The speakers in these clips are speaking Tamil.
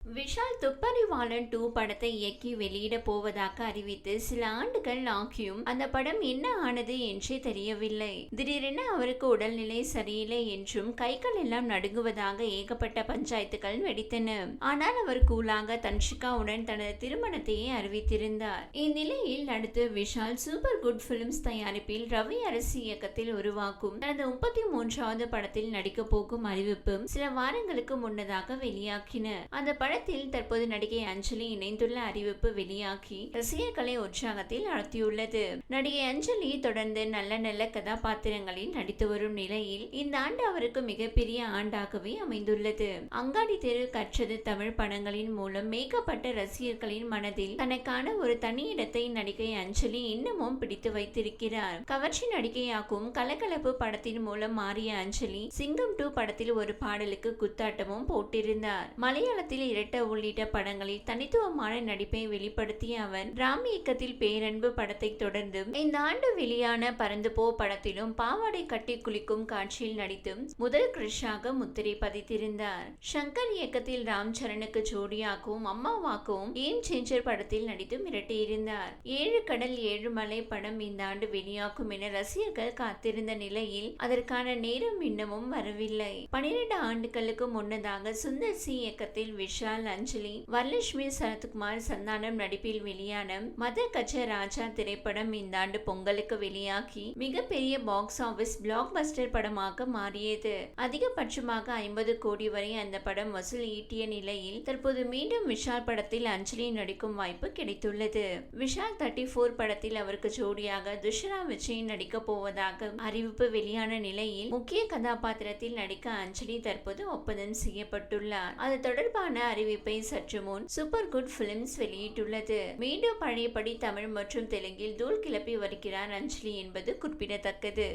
விஷால் துப்பறிவாளன் 2 படத்தை இயக்கி வெளியிட போவதாக அறிவித்து சில ஆண்டுகள் ஆகியும் அந்த படம் என்ன ஆனது என்றே தெரியவில்லை. திடீரென அவருக்கு உடல்நிலை சரியில்லை என்றும் கைகள் எல்லாம் நடுங்குவதாக ஏகப்பட்ட பஞ்சாயத்துகள் வெடித்தன. ஆனால் அவர் கூலாக தன்ஷிகாவுடன் தனது திருமணத்தையே அறிவித்திருந்தார். இந்நிலையில் அடுத்து விஷால் சூப்பர் குட் பிலிம்ஸ் தயாரிப்பில் ரவி அரசு இயக்கத்தில் உருவாக்கும் தனது 33வது படத்தில் நடிக்க போகும் அறிவிப்பும் சில வாரங்களுக்கு முன்னதாக வெளியாகின. அந்த படத்தில் தற்போது நடிகை அஞ்சலி இணைந்துள்ள அறிவிப்பு வெளியாகி ரசிகர்களை உற்சாகத்தில் ஆழ்த்தியுள்ளது. நடிகை அஞ்சலி தொடர்ந்து நல்ல நல்ல கதாபாத்திரங்களில் நடித்து வரும் நிலையில் இந்த ஆண்டு அவருக்கு மிகப்பெரிய ஆண்டாகவே அமைந்துள்ளது. அங்காடி தெரு, கற்றது தமிழ் படங்களின் மூலம் மேக்கப்பட்ட ரசிகர்களின் மனதில் தனக்கான ஒரு தனி இடத்தை நடிகை அஞ்சலி இன்னமும் பிடித்து வைத்திருக்கிறார். கவர்ச்சி நடிகையாகவும் கலகலப்பு படத்தின் மூலம் மாறிய அஞ்சலி சிங்கம் 2 படத்தில் ஒரு பாடலுக்கு குத்தாட்டமும் போட்டிருந்தார். மலையாளத்தில் உள்ளிட்ட படங்களில் தனித்துவமான நடிப்பை வெளிப்படுத்திய அவர் ராம் இயக்கத்தில் பேரன்பு படத்தை தொடர்ந்து இந்த ஆண்டு வெளியான பறந்து போ படத்திலும் பாவாடை கட்டி குளிக்கும் காட்சியில் நடித்தும் முதல் கிருஷாக முத்திரை பதித்திருந்தார். சங்கர் இயக்கத்தில் ராம் சரணுக்கு ஜோடியாகவும் அம்மாவாகவும் கேம் சேஞ்சர் படத்தில் நடித்து மிரட்டியிருந்தார். 7 கடல் 7 மலை படம் இந்த ஆண்டு வெளியாகும் என ரசிகர்கள் காத்திருந்த நிலையில் அதற்கான நேரம் இன்னமும் வரவில்லை. 12 ஆண்டுகளுக்கு முன்னதாக சுந்தர் சி இயக்கத்தில் விஷால், அஞ்சலி, வரலட்சுமி, சரத்குமார், சந்தானம் நடிப்பில் வெளியான மதர் கச்ச ராஜா திரைப்படம் இந்த ஆண்டு பொங்கலுக்கு வெளியாகி மிகப்பெரிய பாக்ஸ் ஆபீஸ் பிளாக் பஸ்டர் படமாக மாறியது. அதிகபட்சமாக 50 கோடி வரை அந்த படம் வசூல் ஈட்டிய நிலையில் தற்போது மீண்டும் விஷால் படத்தில் அஞ்சலி நடிக்கும் வாய்ப்பு கிடைத்துள்ளது. விஷால் 34 படத்தில் அவருக்கு ஜோடியாக துஷரா விஜய் நடிக்க போவதாக அறிவிப்பு வெளியான நிலையில் முக்கிய கதாபாத்திரத்தில் நடிக்க அஞ்சலி தற்போது ஒப்பந்தம் செய்யப்பட்டுள்ளார். அது தொடர்பான அறிவிப்பை சற்று முன் சூப்பர் குட் பிலிம்ஸ் வெளியிட்டுள்ளது. மீண்டும் பழையபடி தமிழ் மற்றும் தெலுங்கில் தூள் கிளப்பி வருகிறார் அஞ்சலி என்பது குறிப்பிடத்தக்கது.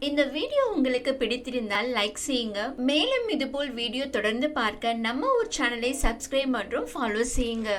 இந்த வீடியோ உங்களுக்கு பிடித்திருந்தால் லைக் செய்யுங்க. மேலும் இதுபோல் வீடியோ தொடர்ந்து பார்க்க நம்ம ஒரு சேனலை சப்ஸ்கிரைப் மற்றும் ஃபாலோ செய்யுங்க.